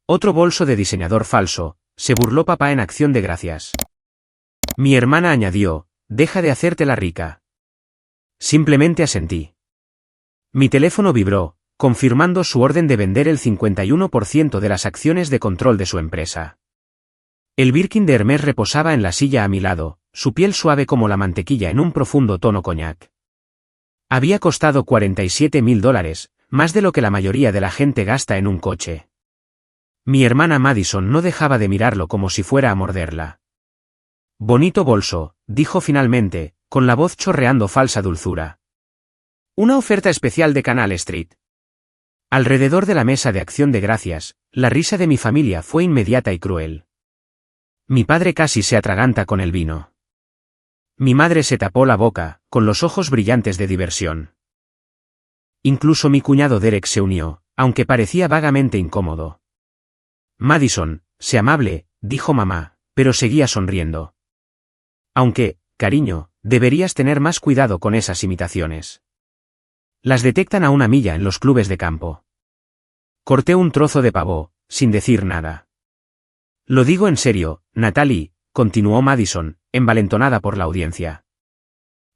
Otro bolso de diseñador falso, se burló papá en Acción de Gracias. Mi hermana añadió, deja de hacerte la rica. Simplemente asentí. Mi teléfono vibró, confirmando su orden de vender el 51% de las acciones de control de su empresa. El Birkin de Hermès reposaba en la silla a mi lado, su piel suave como la mantequilla en un profundo tono coñac. Había costado $47.000, más de lo que la mayoría de la gente gasta en un coche. Mi hermana Madison no dejaba de mirarlo como si fuera a morderla. Bonito bolso, dijo finalmente, con la voz chorreando falsa dulzura. Una oferta especial de Canal Street. Alrededor de la mesa de Acción de Gracias, la risa de mi familia fue inmediata y cruel. Mi padre casi se atraganta con el vino. Mi madre se tapó la boca, con los ojos brillantes de diversión. Incluso mi cuñado Derek se unió, aunque parecía vagamente incómodo. Madison, sé amable, dijo mamá, pero seguía sonriendo. Aunque, cariño, deberías tener más cuidado con esas imitaciones. Las detectan a una milla en los clubes de campo. Corté un trozo de pavo, sin decir nada. Lo digo en serio, Natalie, continuó Madison, envalentonada por la audiencia.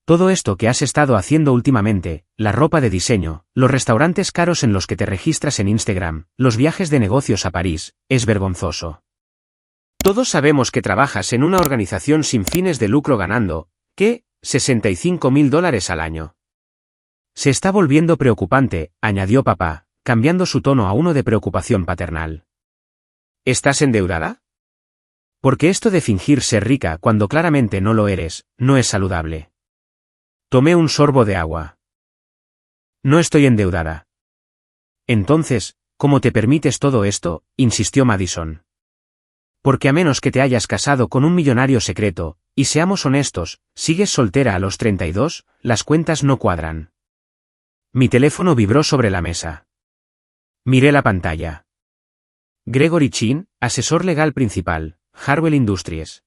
Todo esto que has estado haciendo últimamente, la ropa de diseño, los restaurantes caros en los que te registras en Instagram, los viajes de negocios a París, es vergonzoso. Todos sabemos que trabajas en una organización sin fines de lucro ganando, ¿qué? $65.000 al año. Se está volviendo preocupante, añadió papá, cambiando su tono a uno de preocupación paternal. ¿Estás endeudada? Porque esto de fingir ser rica cuando claramente no lo eres, no es saludable. Tomé un sorbo de agua. No estoy endeudada. Entonces, ¿cómo te permites todo esto? Insistió Madison. Porque a menos que te hayas casado con un millonario secreto, y seamos honestos, sigues soltera a los 32, las cuentas no cuadran. Mi teléfono vibró sobre la mesa. Miré la pantalla. Gregory Chin, asesor legal principal, Harwell Industries.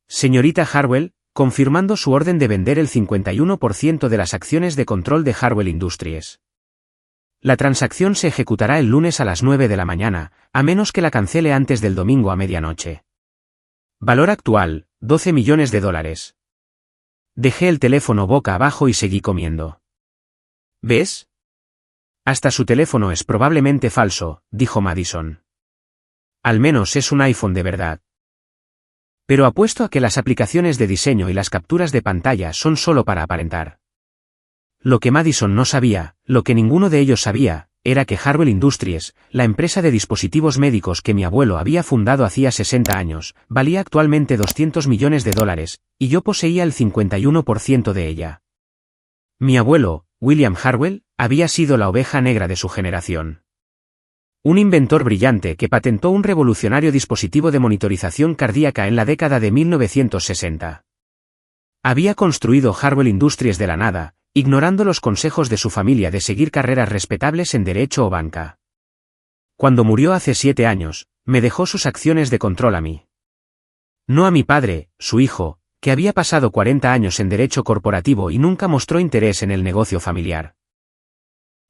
Señorita Harwell, confirmando su orden de vender el 51% de las acciones de control de Harwell Industries. La transacción se ejecutará el lunes a las 9 de la mañana, a menos que la cancele antes del domingo a medianoche. Valor actual, $12 millones. Dejé el teléfono boca abajo y seguí comiendo. ¿Ves? Hasta su teléfono es probablemente falso, dijo Madison. Al menos es un iPhone de verdad. Pero apuesto a que las aplicaciones de diseño y las capturas de pantalla son solo para aparentar. Lo que Madison no sabía, lo que ninguno de ellos sabía, era que Harwell Industries, la empresa de dispositivos médicos que mi abuelo había fundado hacía 60 años, valía actualmente $200 millones, y yo poseía el 51% de ella. Mi abuelo, William Harwell, había sido la oveja negra de su generación. Un inventor brillante que patentó un revolucionario dispositivo de monitorización cardíaca en la década de 1960. Había construido Harwell Industries de la nada, ignorando los consejos de su familia de seguir carreras respetables en derecho o banca. Cuando murió hace 7 años, me dejó sus acciones de control a mí. No a mi padre, su hijo, que había pasado 40 años en derecho corporativo y nunca mostró interés en el negocio familiar.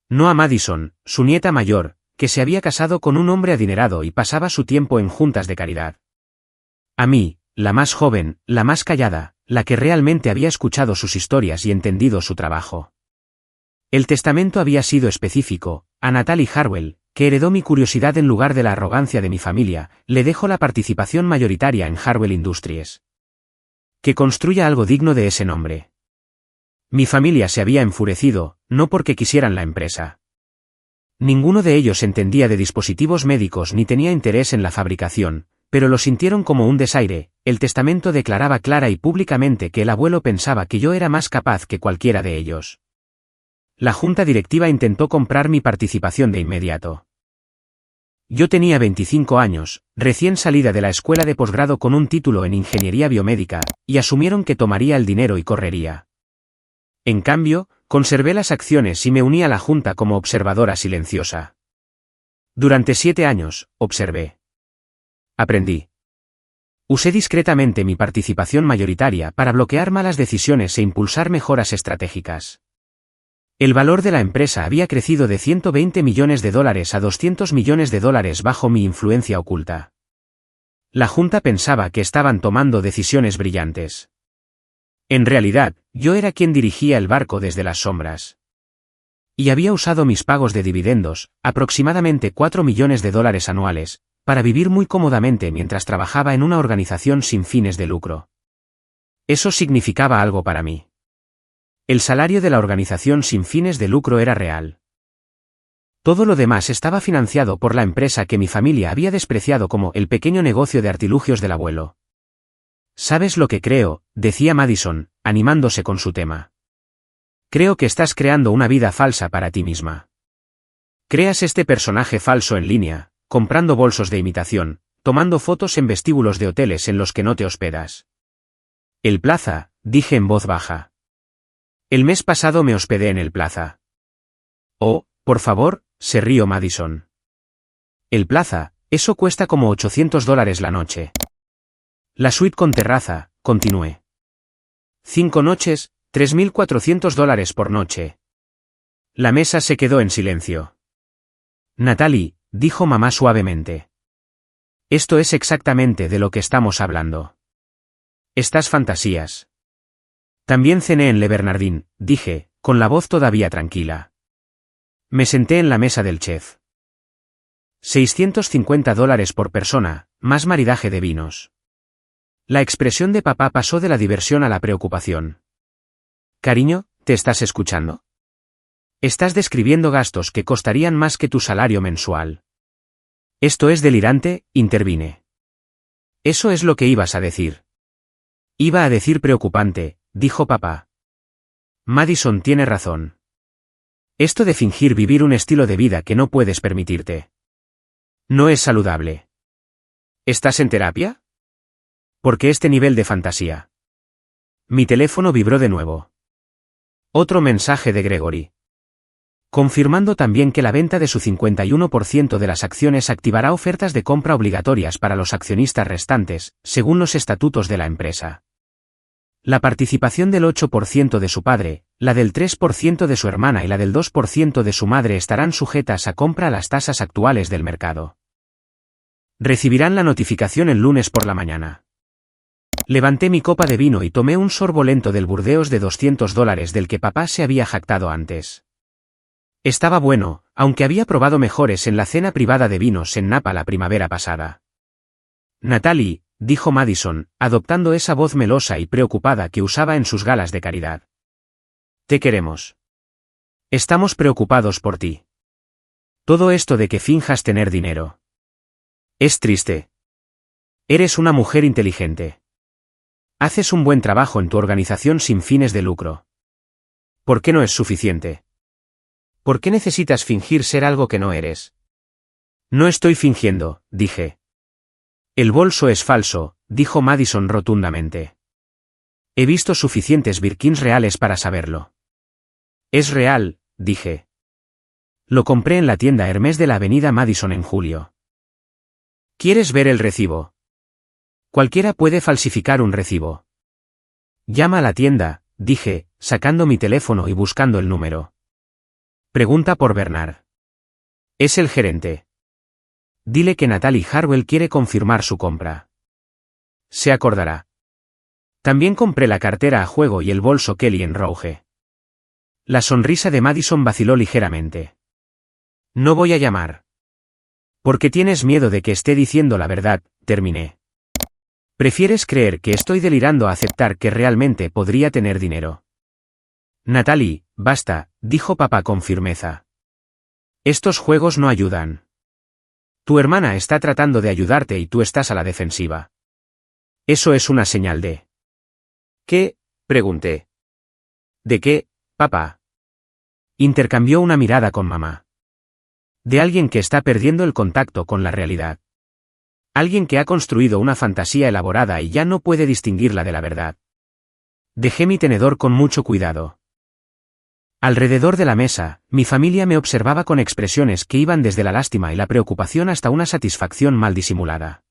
No a Madison, su nieta mayor, que se había casado con un hombre adinerado y pasaba su tiempo en juntas de caridad. A mí, la más joven, la más callada, la que realmente había escuchado sus historias y entendido su trabajo. El testamento había sido específico, a Natalie Harwell, que heredó mi curiosidad en lugar de la arrogancia de mi familia, le dejo la participación mayoritaria en Harwell Industries. Que construya algo digno de ese nombre. Mi familia se había enfurecido, no porque quisieran la empresa. Ninguno de ellos entendía de dispositivos médicos ni tenía interés en la fabricación, pero lo sintieron como un desaire. El testamento declaraba clara y públicamente que el abuelo pensaba que yo era más capaz que cualquiera de ellos. La junta directiva intentó comprar mi participación de inmediato. Yo tenía 25 años, recién salida de la escuela de posgrado con un título en ingeniería biomédica, y asumieron que tomaría el dinero y correría. En cambio, conservé las acciones y me uní a la junta como observadora silenciosa. Durante 7 años, observé. Aprendí. Usé discretamente mi participación mayoritaria para bloquear malas decisiones e impulsar mejoras estratégicas. El valor de la empresa había crecido de $120 millones a $200 millones bajo mi influencia oculta. La junta pensaba que estaban tomando decisiones brillantes. En realidad, yo era quien dirigía el barco desde las sombras. Y había usado mis pagos de dividendos, aproximadamente $4 millones anuales, para vivir muy cómodamente mientras trabajaba en una organización sin fines de lucro. Eso significaba algo para mí. El salario de la organización sin fines de lucro era real. Todo lo demás estaba financiado por la empresa que mi familia había despreciado como el pequeño negocio de artilugios del abuelo. ¿Sabes lo que creo?, decía Madison, animándose con su tema. Creo que estás creando una vida falsa para ti misma. Creas este personaje falso en línea, comprando bolsos de imitación, tomando fotos en vestíbulos de hoteles en los que no te hospedas. El Plaza, dije en voz baja. El mes pasado me hospedé en el Plaza. Oh, por favor, se rió Madison. El Plaza, eso cuesta como $800 la noche. La suite con terraza, continué. 5 noches, $3.400 por noche. La mesa se quedó en silencio. Natalie, dijo mamá suavemente. Esto es exactamente de lo que estamos hablando. Estas fantasías. También cené en Le Bernardin, dije, con la voz todavía tranquila. Me senté en la mesa del chef. $650 por persona, más maridaje de vinos. La expresión de papá pasó de la diversión a la preocupación. Cariño, ¿te estás escuchando? Estás describiendo gastos que costarían más que tu salario mensual. Esto es delirante, intervine. Eso es lo que ibas a decir. Iba a decir preocupante, dijo papá. Madison tiene razón. Esto de fingir vivir un estilo de vida que no puedes permitirte. No es saludable. ¿Estás en terapia? ¿Por qué este nivel de fantasía? Mi teléfono vibró de nuevo. Otro mensaje de Gregory. Confirmando también que la venta de su 51% de las acciones activará ofertas de compra obligatorias para los accionistas restantes, según los estatutos de la empresa. La participación del 8% de su padre, la del 3% de su hermana y la del 2% de su madre estarán sujetas a compra a las tasas actuales del mercado. Recibirán la notificación el lunes por la mañana. Levanté mi copa de vino y tomé un sorbo lento del Burdeos de $200 del que papá se había jactado antes. Estaba bueno, aunque había probado mejores en la cena privada de vinos en Napa la primavera pasada. Natalie, dijo Madison, adoptando esa voz melosa y preocupada que usaba en sus galas de caridad. Te queremos. Estamos preocupados por ti. Todo esto de que finjas tener dinero. Es triste. Eres una mujer inteligente. Haces un buen trabajo en tu organización sin fines de lucro. ¿Por qué no es suficiente? ¿Por qué necesitas fingir ser algo que no eres? No estoy fingiendo, dije. El bolso es falso, dijo Madison rotundamente. He visto suficientes Birkins reales para saberlo. Es real, dije. Lo compré en la tienda Hermès de la avenida Madison en julio. ¿Quieres ver el recibo? Cualquiera puede falsificar un recibo. Llama a la tienda, dije, sacando mi teléfono y buscando el número. Pregunta por Bernard. Es el gerente. Dile que Natalie Harwell quiere confirmar su compra. Se acordará. También compré la cartera a juego y el bolso Kelly en Rouge. La sonrisa de Madison vaciló ligeramente. No voy a llamar. Porque tienes miedo de que esté diciendo la verdad, terminé. ¿Prefieres creer que estoy delirando a aceptar que realmente podría tener dinero? Natalie, basta, dijo papá con firmeza. Estos juegos no ayudan. Tu hermana está tratando de ayudarte y tú estás a la defensiva. Eso es una señal de... ¿Qué? Pregunté. ¿De qué, papá? Intercambió una mirada con mamá. De alguien que está perdiendo el contacto con la realidad. Alguien que ha construido una fantasía elaborada y ya no puede distinguirla de la verdad. Dejé mi tenedor con mucho cuidado. Alrededor de la mesa, mi familia me observaba con expresiones que iban desde la lástima y la preocupación hasta una satisfacción mal disimulada.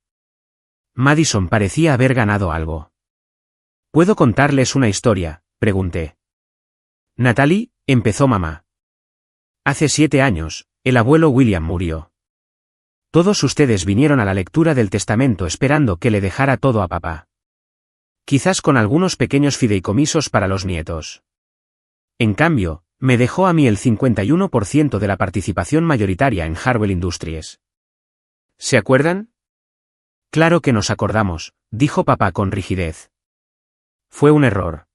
Madison parecía haber ganado algo. ¿Puedo contarles una historia?, pregunté. Natalie, Empezó mamá. Hace 7 años, el abuelo William murió. Todos ustedes vinieron a la lectura del testamento esperando que le dejara todo a papá. Quizás con algunos pequeños fideicomisos para los nietos. En cambio, me dejó a mí el 51% de la participación mayoritaria en Harwell Industries. ¿Se acuerdan? Claro que nos acordamos, dijo papá con rigidez. Fue un error.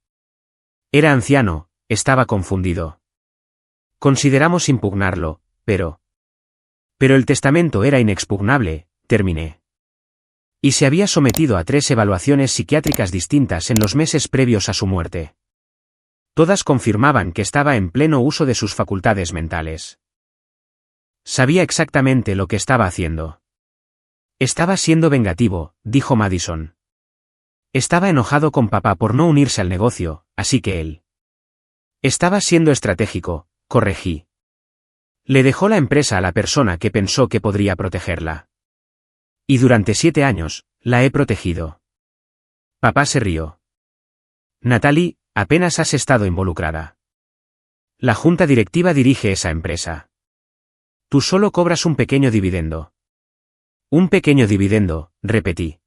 Era anciano, estaba confundido. Consideramos impugnarlo, pero el testamento era inexpugnable, terminé. Y se había sometido a 3 evaluaciones psiquiátricas distintas en los meses previos a su muerte. Todas confirmaban que estaba en pleno uso de sus facultades mentales. Sabía exactamente lo que estaba haciendo. Estaba siendo vengativo, dijo Madison. Estaba enojado con papá por no unirse al negocio, así que él estaba siendo estratégico, corregí. Le dejó la empresa a la persona que pensó que podría protegerla. Y durante 7 años, la he protegido. Papá se rió. Natalie, apenas has estado involucrada. La junta directiva dirige esa empresa. Tú solo cobras un pequeño dividendo. Un pequeño dividendo, repetí.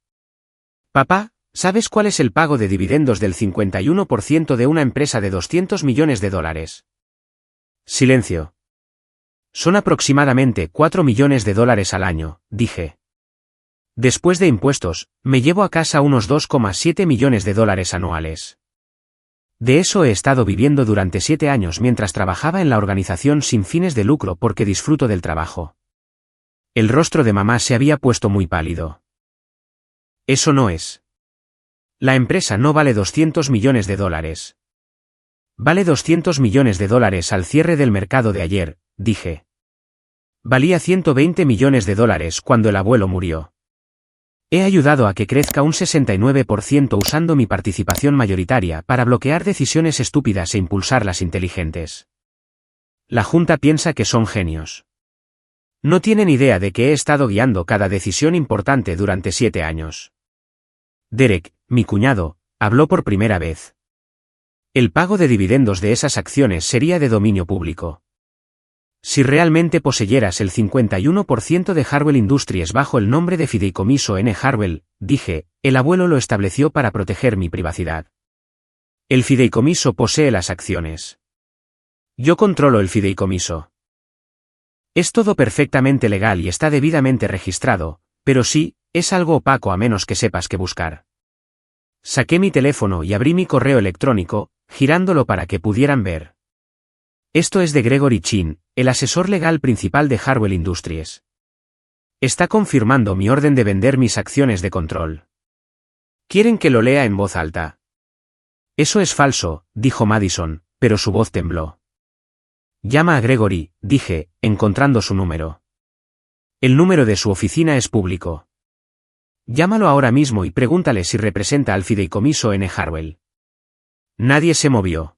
Papá, ¿sabes cuál es el pago de dividendos del 51% de una empresa de $200 millones? Silencio. Son aproximadamente $4 millones al año, dije. Después de impuestos, me llevo a casa unos $2,7 millones anuales. De eso he estado viviendo durante 7 años mientras trabajaba en la organización sin fines de lucro porque disfruto del trabajo. El rostro de mamá se había puesto muy pálido. Eso no es. La empresa no vale $200 millones. Vale $200 millones al cierre del mercado de ayer, dije. Valía $120 millones cuando el abuelo murió. He ayudado a que crezca un 69% usando mi participación mayoritaria para bloquear decisiones estúpidas e impulsarlas inteligentes. La junta piensa que son genios. No tienen idea de que he estado guiando cada decisión importante durante 7 años. Derek, mi cuñado, habló por primera vez. El pago de dividendos de esas acciones sería de dominio público. Si realmente poseyeras el 51% de Harwell Industries bajo el nombre de Fideicomiso N. Harwell, dije, el abuelo lo estableció para proteger mi privacidad. El fideicomiso posee las acciones. Yo controlo el fideicomiso. Es todo perfectamente legal y está debidamente registrado, pero sí, es algo opaco a menos que sepas qué buscar. Saqué mi teléfono y abrí mi correo electrónico, girándolo para que pudieran ver. Esto es de Gregory Chin, el asesor legal principal de Harwell Industries. Está confirmando mi orden de vender mis acciones de control. ¿Quieren que lo lea en voz alta? Eso es falso, dijo Madison, pero su voz tembló. Llama a Gregory, dije, encontrando su número. El número de su oficina es público. Llámalo ahora mismo y pregúntale si representa al fideicomiso N. Harwell. Nadie se movió.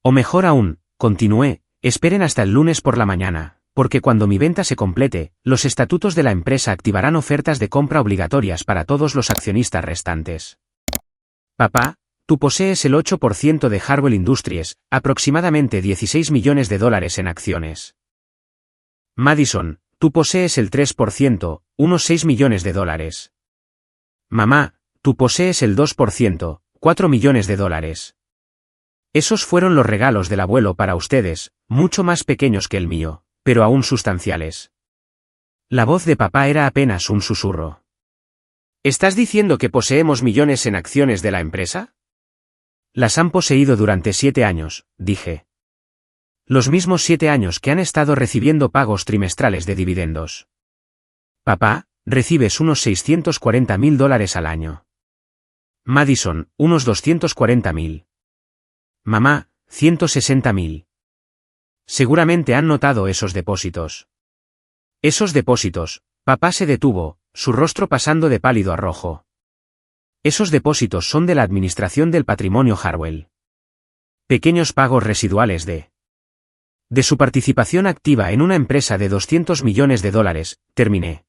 O mejor aún, continué, esperen hasta el lunes por la mañana, porque cuando mi venta se complete, los estatutos de la empresa activarán ofertas de compra obligatorias para todos los accionistas restantes. Papá, tú posees el 8% de Harwell Industries, aproximadamente $16 millones en acciones. Madison, tú posees el 3%, unos $6 millones. Mamá, tú posees el 2%, $4 millones. Esos fueron los regalos del abuelo para ustedes, mucho más pequeños que el mío, pero aún sustanciales. La voz de papá era apenas un susurro. ¿Estás diciendo que poseemos millones en acciones de la empresa? Las han poseído durante 7 años, dije. Los mismos 7 años que han estado recibiendo pagos trimestrales de dividendos. Papá, recibes unos $640.000 al año. Madison, unos $240.000. Mamá, $160.000. Seguramente han notado esos depósitos. Esos depósitos, papá se detuvo, su rostro pasando de pálido a rojo. Esos depósitos son de la administración del patrimonio Harwell. Pequeños pagos residuales de su participación activa en una empresa de $200 millones, terminé.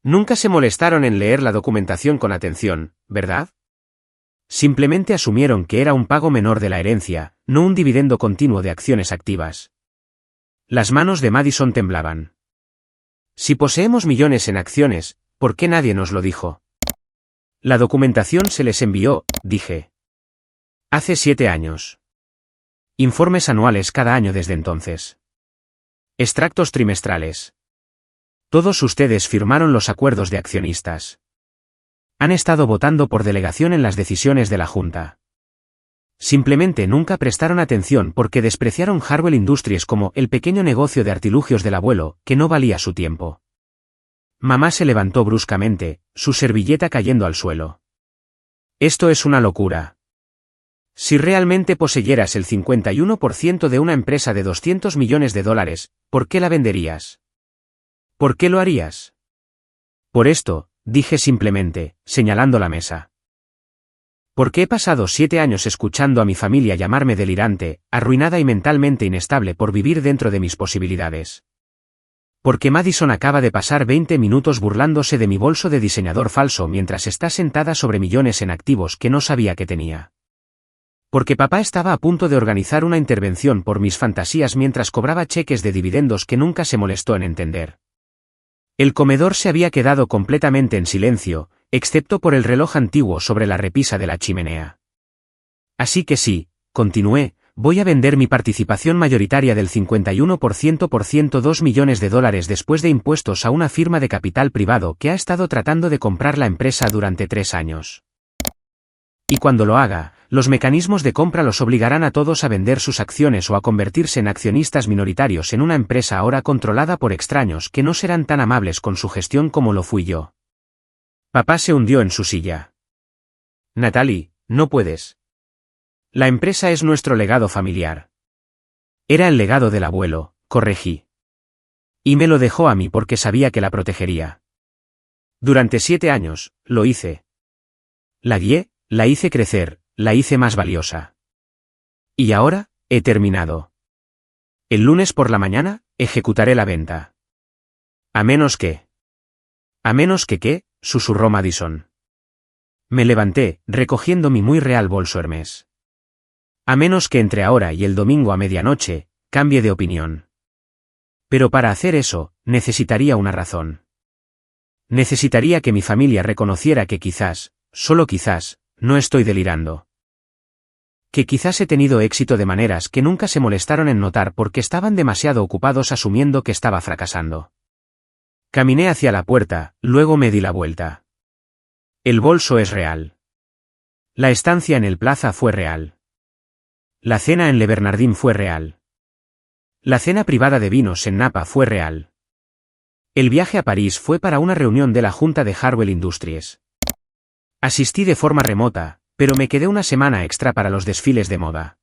Nunca se molestaron en leer la documentación con atención, ¿verdad? Simplemente asumieron que era un pago menor de la herencia, no un dividendo continuo de acciones activas. Las manos de Madison temblaban. Si poseemos millones en acciones, ¿por qué nadie nos lo dijo? La documentación se les envió, dije. Hace 7 años. Informes anuales cada año desde entonces. Extractos trimestrales. Todos ustedes firmaron los acuerdos de accionistas. Han estado votando por delegación en las decisiones de la Junta. Simplemente nunca prestaron atención porque despreciaron Harwell Industries como el pequeño negocio de artilugios del abuelo, que no valía su tiempo. Mamá se levantó bruscamente, su servilleta cayendo al suelo. Esto es una locura. Si realmente poseyeras el 51% de una empresa de $200 millones, ¿por qué la venderías? ¿Por qué lo harías? Por esto, dije simplemente, señalando la mesa. Porque he pasado 7 años escuchando a mi familia llamarme delirante, arruinada y mentalmente inestable por vivir dentro de mis posibilidades. Porque Madison acaba de pasar 20 minutos burlándose de mi bolso de diseñador falso mientras está sentada sobre millones en activos que no sabía que tenía. Porque papá estaba a punto de organizar una intervención por mis fantasías mientras cobraba cheques de dividendos que nunca se molestó en entender. El comedor se había quedado completamente en silencio, excepto por el reloj antiguo sobre la repisa de la chimenea. Así que sí, continué, voy a vender mi participación mayoritaria del 51% por $102 millones después de impuestos a una firma de capital privado que ha estado tratando de comprar la empresa durante 3 años. Y cuando lo haga, los mecanismos de compra los obligarán a todos a vender sus acciones o a convertirse en accionistas minoritarios en una empresa ahora controlada por extraños que no serán tan amables con su gestión como lo fui yo. Papá se hundió en su silla. Natalie, no puedes. La empresa es nuestro legado familiar. Era el legado del abuelo, corregí. Y me lo dejó a mí porque sabía que la protegería. Durante 7 años, lo hice. La guié, la hice crecer, la hice más valiosa. Y ahora, he terminado. El lunes por la mañana, ejecutaré la venta. A menos que... ¿A menos que qué?, susurró Madison. Me levanté, recogiendo mi muy real bolso Hermes. A menos que entre ahora y el domingo a medianoche, cambie de opinión. Pero para hacer eso, necesitaría una razón. Necesitaría que mi familia reconociera que quizás, solo quizás, no estoy delirando. Que quizás he tenido éxito de maneras que nunca se molestaron en notar porque estaban demasiado ocupados asumiendo que estaba fracasando. Caminé hacia la puerta, luego me di la vuelta. El bolso es real. La estancia en el Plaza fue real. La cena en Le Bernardin fue real. La cena privada de vinos en Napa fue real. El viaje a París fue para una reunión de la Junta de Harwell Industries. Asistí de forma remota, pero me quedé una semana extra para los desfiles de moda.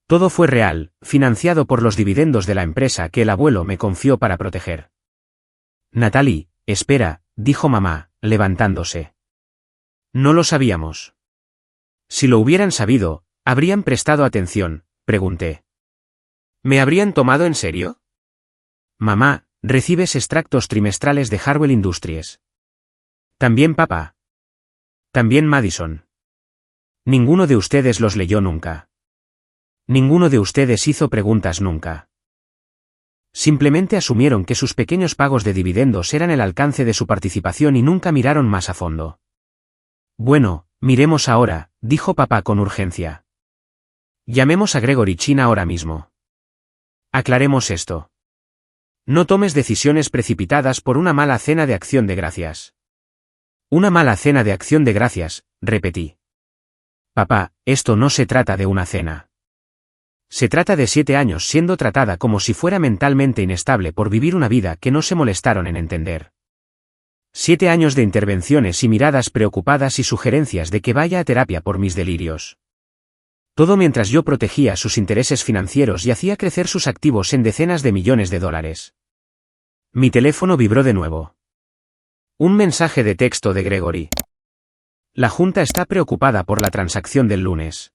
Todo fue real, financiado por los dividendos de la empresa que el abuelo me confió para proteger. Natalie, espera, dijo mamá, levantándose. No lo sabíamos. Si lo hubieran sabido, ¿habrían prestado atención?, pregunté. ¿Me habrían tomado en serio? Mamá, recibes extractos trimestrales de Harwell Industries. También papá. También Madison. Ninguno de ustedes los leyó nunca. Ninguno de ustedes hizo preguntas nunca. Simplemente asumieron que sus pequeños pagos de dividendos eran el alcance de su participación y nunca miraron más a fondo. Bueno, miremos ahora, dijo papá con urgencia. Llamemos a Gregory Chin ahora mismo. Aclaremos esto. No tomes decisiones precipitadas por una mala cena de acción de gracias. Una mala cena de acción de gracias, repetí. Papá, esto no se trata de una cena. Se trata de 7 años siendo tratada como si fuera mentalmente inestable por vivir una vida que no se molestaron en entender. 7 años de intervenciones y miradas preocupadas y sugerencias de que vaya a terapia por mis delirios. Todo mientras yo protegía sus intereses financieros y hacía crecer sus activos en decenas de millones de dólares. Mi teléfono vibró de nuevo. Un mensaje de texto de Gregory. La Junta está preocupada por la transacción del lunes.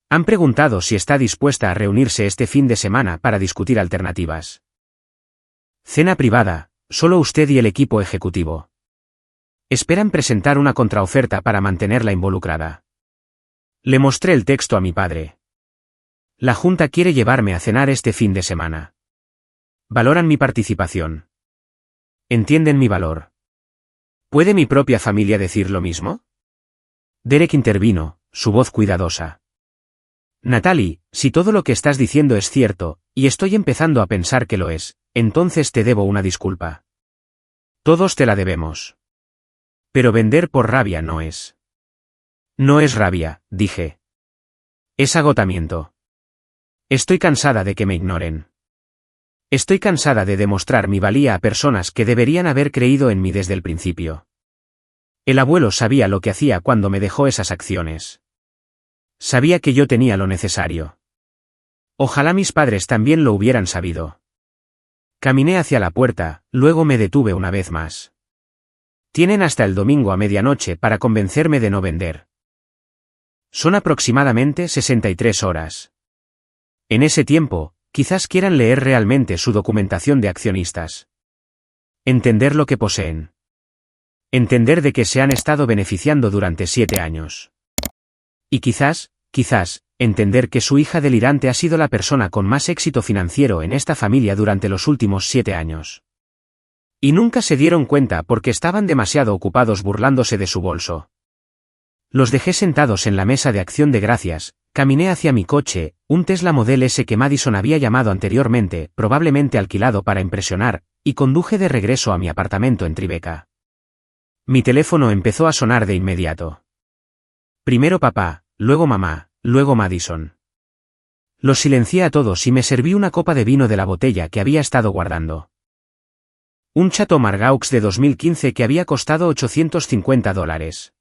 Han preguntado si está dispuesta a reunirse este fin de semana para discutir alternativas. Cena privada, solo usted y el equipo ejecutivo. Esperan presentar una contraoferta para mantenerla involucrada. Le mostré el texto a mi padre. La junta quiere llevarme a cenar este fin de semana. Valoran mi participación. Entienden mi valor. ¿Puede mi propia familia decir lo mismo? Derek intervino, su voz cuidadosa. Natalie, si todo lo que estás diciendo es cierto, y estoy empezando a pensar que lo es, entonces te debo una disculpa. Todos te la debemos. Pero vender por rabia no es. No es rabia, dije. Es agotamiento. Estoy cansada de que me ignoren. Estoy cansada de demostrar mi valía a personas que deberían haber creído en mí desde el principio. El abuelo sabía lo que hacía cuando me dejó esas acciones. Sabía que yo tenía lo necesario. Ojalá mis padres también lo hubieran sabido. Caminé hacia la puerta, luego me detuve una vez más. Tienen hasta el domingo a medianoche para convencerme de no vender. Son aproximadamente 63 horas. En ese tiempo, quizás quieran leer realmente su documentación de accionistas. Entender lo que poseen. Entender de que se han estado beneficiando durante 7 años. Y quizás, entender que su hija delirante ha sido la persona con más éxito financiero en esta familia durante los últimos 7 años. Y nunca se dieron cuenta porque estaban demasiado ocupados burlándose de su bolso. Los dejé sentados en la mesa de acción de gracias, caminé hacia mi coche, un Tesla Model S que Madison había llamado anteriormente, probablemente alquilado para impresionar, y conduje de regreso a mi apartamento en Tribeca. Mi teléfono empezó a sonar de inmediato. Primero papá, luego mamá, luego Madison. Los silencié a todos y me serví una copa de vino de la botella que había estado guardando. Un Chateau Margaux de 2015 que había costado $850.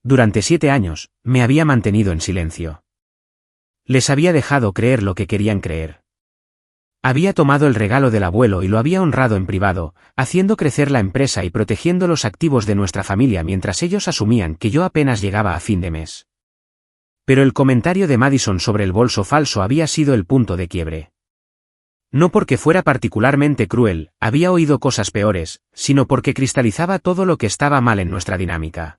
Durante 7 años, me había mantenido en silencio. Les había dejado creer lo que querían creer. Había tomado el regalo del abuelo y lo había honrado en privado, haciendo crecer la empresa y protegiendo los activos de nuestra familia mientras ellos asumían que yo apenas llegaba a fin de mes. Pero el comentario de Madison sobre el bolso falso había sido el punto de quiebre. No porque fuera particularmente cruel, había oído cosas peores, sino porque cristalizaba todo lo que estaba mal en nuestra dinámica.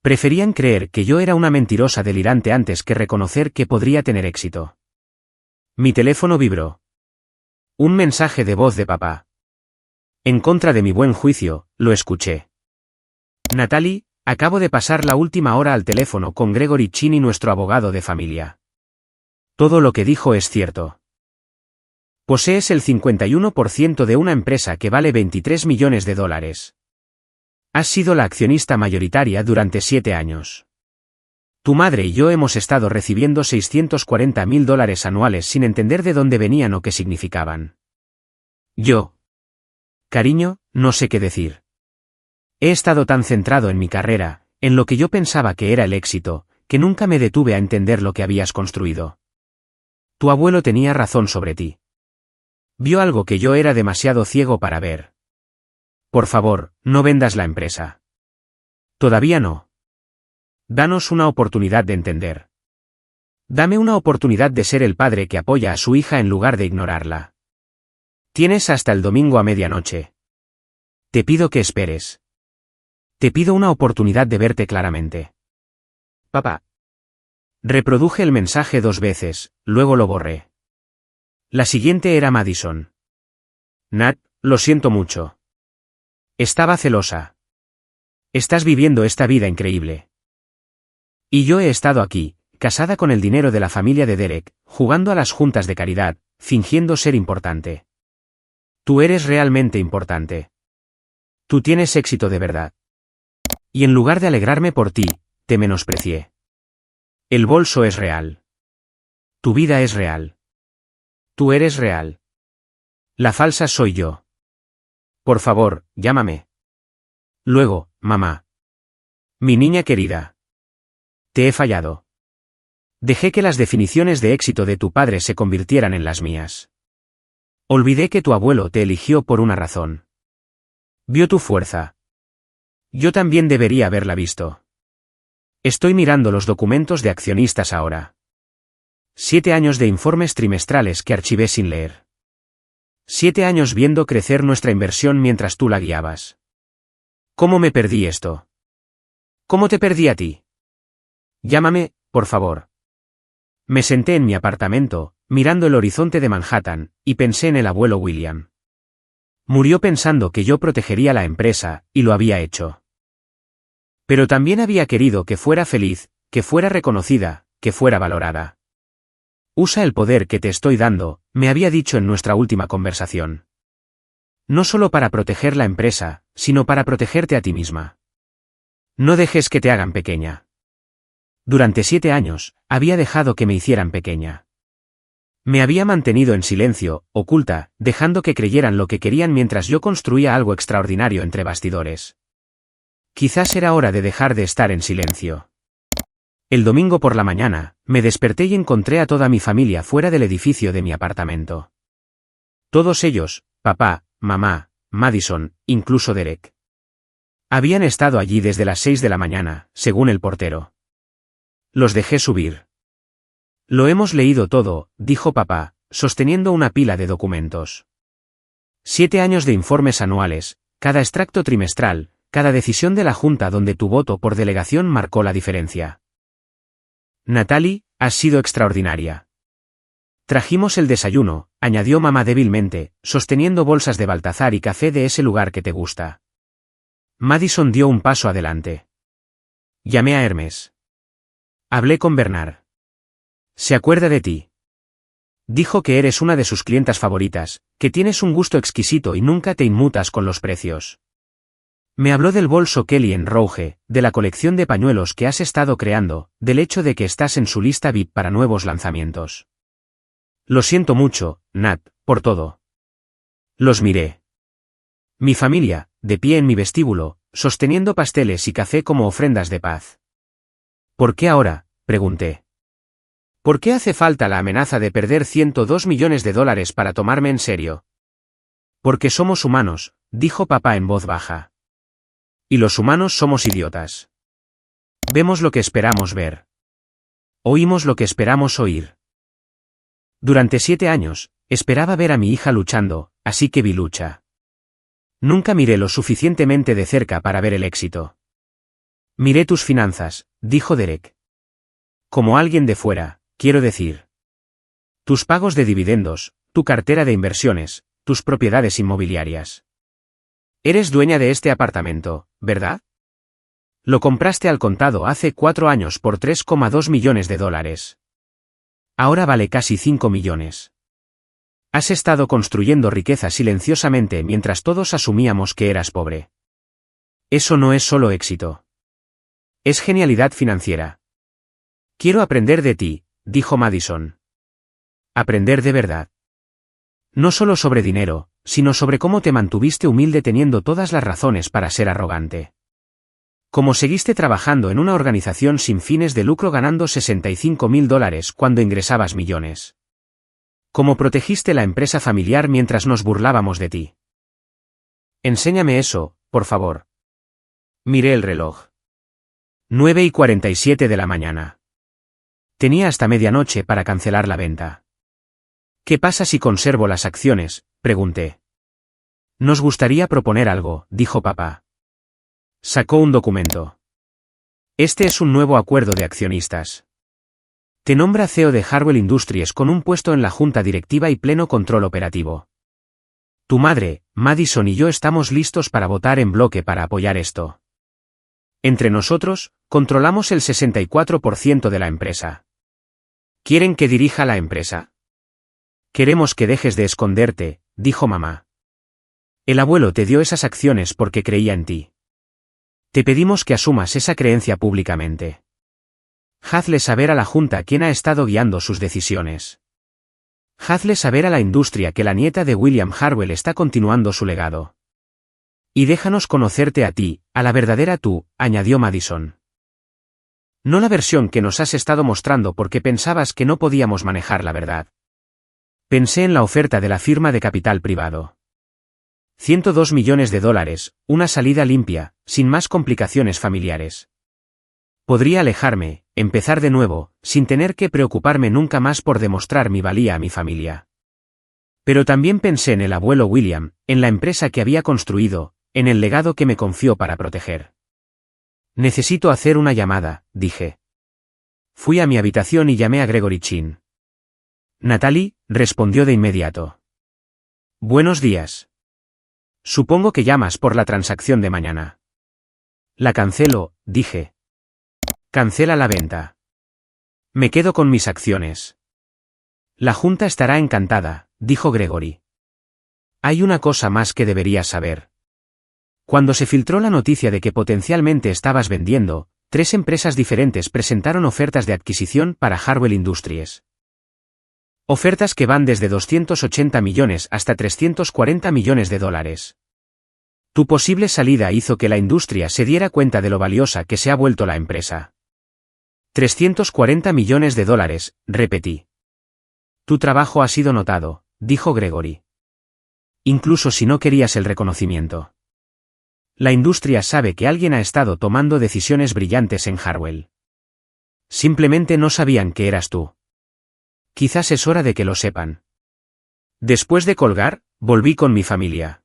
Preferían creer que yo era una mentirosa delirante antes que reconocer que podría tener éxito. Mi teléfono vibró. Un mensaje de voz de papá. En contra de mi buen juicio, lo escuché. Natalie, acabo de pasar la última hora al teléfono con Gregory Cheney, nuestro abogado de familia. Todo lo que dijo es cierto. Posees el 51% de una empresa que vale $23 millones. Has sido la accionista mayoritaria durante 7 años. Tu madre y yo hemos estado recibiendo $640,000 anuales sin entender de dónde venían o qué significaban. Yo. Cariño, no sé qué decir. He estado tan centrado en mi carrera, en lo que yo pensaba que era el éxito, que nunca me detuve a entender lo que habías construido. Tu abuelo tenía razón sobre ti. Vio algo que yo era demasiado ciego para ver. Por favor, no vendas la empresa. Todavía no. Danos una oportunidad de entender. Dame una oportunidad de ser el padre que apoya a su hija en lugar de ignorarla. Tienes hasta el domingo a medianoche. Te pido que esperes. Te pido una oportunidad de verte claramente. Papá. Reproduje el mensaje 2 veces, luego lo borré. La siguiente era Madison. Nat, lo siento mucho. Estaba celosa. Estás viviendo esta vida increíble. Y yo he estado aquí, casada con el dinero de la familia de Derek, jugando a las juntas de caridad, fingiendo ser importante. Tú eres realmente importante. Tú tienes éxito de verdad. Y en lugar de alegrarme por ti, te menosprecié. El bolso es real. Tu vida es real. Tú eres real. La falsa soy yo. Por favor, llámame. Luego, mamá. Mi niña querida. Te he fallado. Dejé que las definiciones de éxito de tu padre se convirtieran en las mías. Olvidé que tu abuelo te eligió por una razón. Vio tu fuerza. Yo también debería haberla visto. Estoy mirando los documentos de accionistas ahora. 7 años de informes trimestrales que archivé sin leer. 7 años viendo crecer nuestra inversión mientras tú la guiabas. ¿Cómo me perdí esto? ¿Cómo te perdí a ti? Llámame, por favor. Me senté en mi apartamento, mirando el horizonte de Manhattan, y pensé en el abuelo William. Murió pensando que yo protegería la empresa, y lo había hecho. Pero también había querido que fuera feliz, que fuera reconocida, que fuera valorada. Usa el poder que te estoy dando, me había dicho en nuestra última conversación. No solo para proteger la empresa, sino para protegerte a ti misma. No dejes que te hagan pequeña. Durante 7 años, había dejado que me hicieran pequeña. Me había mantenido en silencio, oculta, dejando que creyeran lo que querían mientras yo construía algo extraordinario entre bastidores. Quizás era hora de dejar de estar en silencio. El domingo por la mañana, me desperté y encontré a toda mi familia fuera del edificio de mi apartamento. Todos ellos, papá, mamá, Madison, incluso Derek. Habían estado allí desde las 6 de la mañana, según el portero. Los dejé subir. Lo hemos leído todo, dijo papá, sosteniendo una pila de documentos. 7 años de informes anuales, cada extracto trimestral, cada decisión de la junta donde tu voto por delegación marcó la diferencia. Natalie, has sido extraordinaria. Trajimos el desayuno, añadió mamá débilmente, sosteniendo bolsas de Baltazar y café de ese lugar que te gusta. Madison dio un paso adelante. Llamé a Hermes. Hablé con Bernard. Se acuerda de ti. Dijo que eres una de sus clientas favoritas, que tienes un gusto exquisito y nunca te inmutas con los precios. Me habló del bolso Kelly en Rouge, de la colección de pañuelos que has estado creando, del hecho de que estás en su lista VIP para nuevos lanzamientos. Lo siento mucho, Nat, por todo. Los miré. Mi familia, de pie en mi vestíbulo, sosteniendo pasteles y café como ofrendas de paz. ¿Por qué ahora?, pregunté. ¿Por qué hace falta la amenaza de perder $102 millones para tomarme en serio? Porque somos humanos, dijo papá en voz baja. Y los humanos somos idiotas. Vemos lo que esperamos ver. Oímos lo que esperamos oír. Durante 7 años, esperaba ver a mi hija luchando, así que vi lucha. Nunca miré lo suficientemente de cerca para ver el éxito. Miré tus finanzas, dijo Derek. Como alguien de fuera, quiero decir. Tus pagos de dividendos, tu cartera de inversiones, tus propiedades inmobiliarias. Eres dueña de este apartamento, ¿verdad? Lo compraste al contado hace 4 años por $3,2 millones. Ahora vale casi 5 millones. Has estado construyendo riqueza silenciosamente mientras todos asumíamos que eras pobre. Eso no es solo éxito. Es genialidad financiera. Quiero aprender de ti, dijo Madison. Aprender de verdad. No solo sobre dinero, sino sobre cómo te mantuviste humilde teniendo todas las razones para ser arrogante. Cómo seguiste trabajando en una organización sin fines de lucro ganando $65,000 cuando ingresabas millones. Cómo protegiste la empresa familiar mientras nos burlábamos de ti. Enséñame eso, por favor. Miré el reloj. 9:47 de la mañana. Tenía hasta medianoche para cancelar la venta. ¿Qué pasa si conservo las acciones?, pregunté. Nos gustaría proponer algo, dijo papá. Sacó un documento. Este es un nuevo acuerdo de accionistas. Te nombra CEO de Harwell Industries con un puesto en la junta directiva y pleno control operativo. Tu madre, Madison y yo estamos listos para votar en bloque para apoyar esto. Entre nosotros, controlamos el 64% de la empresa. ¿Quieren que dirija la empresa? Queremos que dejes de esconderte, dijo mamá. El abuelo te dio esas acciones porque creía en ti. Te pedimos que asumas esa creencia públicamente. Hazle saber a la Junta quién ha estado guiando sus decisiones. Hazle saber a la industria que la nieta de William Harwell está continuando su legado. Y déjanos conocerte a ti, a la verdadera tú, añadió Madison. No la versión que nos has estado mostrando porque pensabas que no podíamos manejar la verdad. Pensé en la oferta de la firma de capital privado. $102 millones, una salida limpia, sin más complicaciones familiares. Podría alejarme, empezar de nuevo, sin tener que preocuparme nunca más por demostrar mi valía a mi familia. Pero también pensé en el abuelo William, en la empresa que había construido, en el legado que me confió para proteger. Necesito hacer una llamada, dije. Fui a mi habitación y llamé a Gregory Chin. Natalie, respondió de inmediato. Buenos días. Supongo que llamas por la transacción de mañana. La cancelo, dije. Cancela la venta. Me quedo con mis acciones. La Junta estará encantada, dijo Gregory. Hay una cosa más que deberías saber. Cuando se filtró la noticia de que potencialmente estabas vendiendo, 3 empresas diferentes presentaron ofertas de adquisición para Harwell Industries. Ofertas que van desde 280 millones hasta 340 millones de dólares. Tu posible salida hizo que la industria se diera cuenta de lo valiosa que se ha vuelto la empresa. 340 millones de dólares, repetí. Tu trabajo ha sido notado, dijo Gregory. Incluso si no querías el reconocimiento. La industria sabe que alguien ha estado tomando decisiones brillantes en Harwell. Simplemente no sabían que eras tú. Quizás es hora de que lo sepan. Después de colgar, volví con mi familia.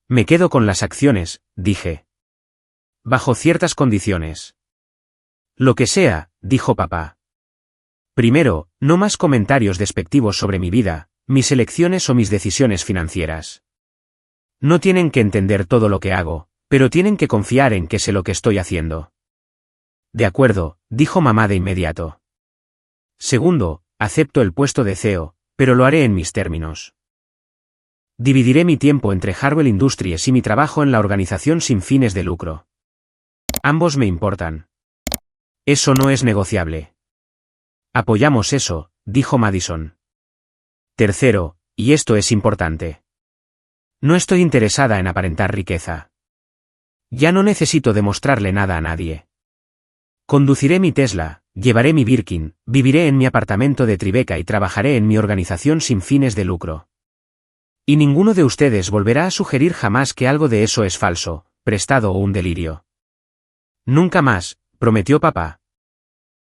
Me quedo con las acciones, dije. Bajo ciertas condiciones. Lo que sea, dijo papá. Primero, no más comentarios despectivos sobre mi vida, mis elecciones o mis decisiones financieras. No tienen que entender todo lo que hago, pero tienen que confiar en que sé lo que estoy haciendo. De acuerdo, dijo mamá de inmediato. Segundo, acepto el puesto de CEO, pero lo haré en mis términos. Dividiré mi tiempo entre Harwell Industries y mi trabajo en la organización sin fines de lucro. Ambos me importan. Eso no es negociable. Apoyamos eso, dijo Madison. Tercero, y esto es importante. No estoy interesada en aparentar riqueza. Ya no necesito demostrarle nada a nadie. Conduciré mi Tesla, llevaré mi Birkin, viviré en mi apartamento de Tribeca y trabajaré en mi organización sin fines de lucro. Y ninguno de ustedes volverá a sugerir jamás que algo de eso es falso, prestado o un delirio. Nunca más, prometió papá.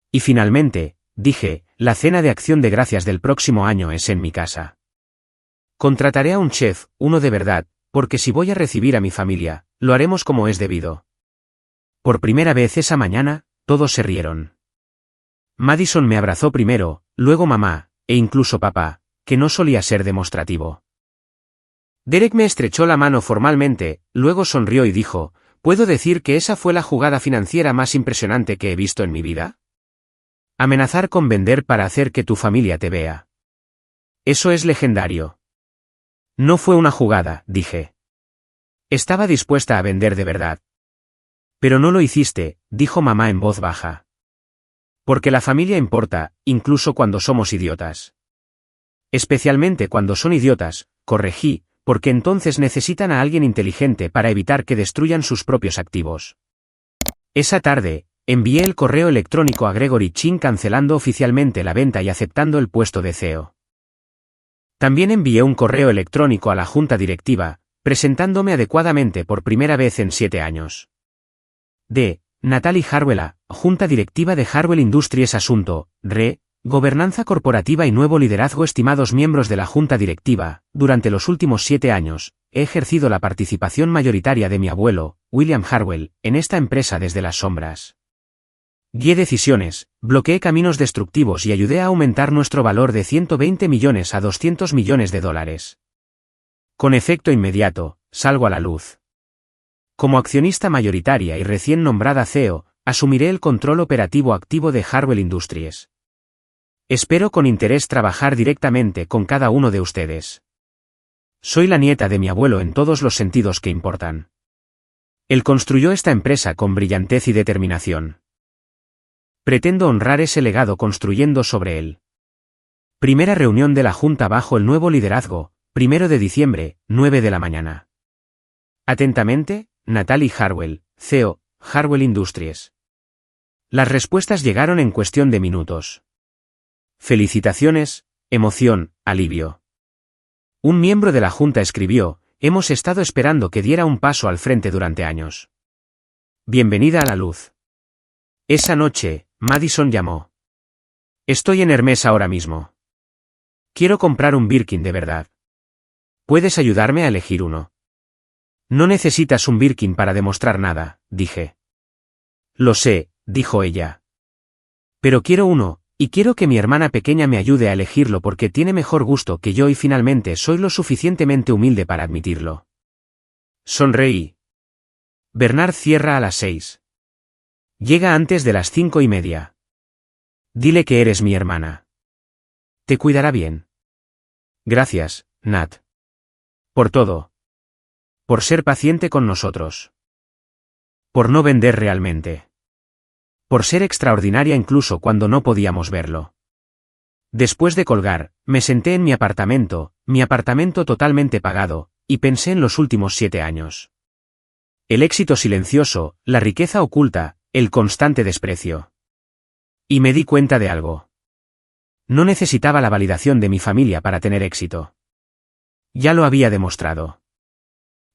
Y finalmente, dije, la cena de acción de gracias del próximo año es en mi casa. Contrataré a un chef, uno de verdad, porque si voy a recibir a mi familia, lo haremos como es debido. Por primera vez esa mañana, todos se rieron. Madison me abrazó primero, luego mamá, e incluso papá, que no solía ser demostrativo. Derek me estrechó la mano formalmente, luego sonrió y dijo, ¿puedo decir que esa fue la jugada financiera más impresionante que he visto en mi vida? Amenazar con vender para hacer que tu familia te vea. Eso es legendario. No fue una jugada, dije. Estaba dispuesta a vender de verdad. Pero no lo hiciste, dijo mamá en voz baja. Porque la familia importa, incluso cuando somos idiotas. Especialmente cuando son idiotas, corregí, porque entonces necesitan a alguien inteligente para evitar que destruyan sus propios activos. Esa tarde, envié el correo electrónico a Gregory Chin cancelando oficialmente la venta y aceptando el puesto de CEO. También envié un correo electrónico a la junta directiva, presentándome adecuadamente por primera vez en 7 años. D. Natalie Harwell, Junta Directiva de Harwell Industries. Asunto, Re. Gobernanza corporativa y nuevo liderazgo. Estimados miembros de la Junta Directiva, durante los últimos 7 años, he ejercido la participación mayoritaria de mi abuelo, William Harwell, en esta empresa desde las sombras. Guié decisiones, bloqueé caminos destructivos y ayudé a aumentar nuestro valor de 120 millones a 200 millones de dólares. Con efecto inmediato, salgo a la luz. Como accionista mayoritaria y recién nombrada CEO, asumiré el control operativo activo de Harwell Industries. Espero con interés trabajar directamente con cada uno de ustedes. Soy la nieta de mi abuelo en todos los sentidos que importan. Él construyó esta empresa con brillantez y determinación. Pretendo honrar ese legado construyendo sobre él. Primera reunión de la Junta bajo el nuevo liderazgo, 1 de diciembre, 9 de la mañana. Atentamente, Natalie Harwell, CEO, Harwell Industries. Las respuestas llegaron en cuestión de minutos. Felicitaciones, emoción, alivio. Un miembro de la Junta escribió, hemos estado esperando que diera un paso al frente durante años. Bienvenida a la luz. Esa noche, Madison llamó. Estoy en Hermes ahora mismo. Quiero comprar un Birkin de verdad. ¿Puedes ayudarme a elegir uno? No necesitas un Birkin para demostrar nada, dije. Lo sé, dijo ella. Pero quiero uno, y quiero que mi hermana pequeña me ayude a elegirlo porque tiene mejor gusto que yo y finalmente soy lo suficientemente humilde para admitirlo. Sonreí. Bernard cierra a las 6. Llega antes de las 5:30. Dile que eres mi hermana. Te cuidará bien. Gracias, Nat. Por todo. Por ser paciente con nosotros. Por no vender realmente. Por ser extraordinaria incluso cuando no podíamos verlo. Después de colgar, me senté en mi apartamento totalmente pagado, y pensé en los últimos 7 años. El éxito silencioso, la riqueza oculta, el constante desprecio. Y me di cuenta de algo. No necesitaba la validación de mi familia para tener éxito. Ya lo había demostrado.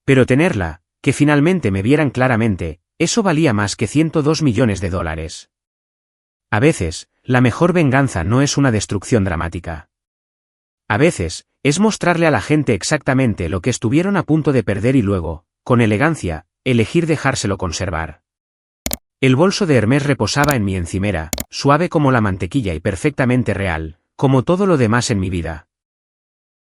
Pero tenerla, que finalmente me vieran claramente, eso valía más que $102 millones. A veces, la mejor venganza no es una destrucción dramática. A veces, es mostrarle a la gente exactamente lo que estuvieron a punto de perder y luego, con elegancia, elegir dejárselo conservar. El bolso de Hermès reposaba en mi encimera, suave como la mantequilla y perfectamente real, como todo lo demás en mi vida.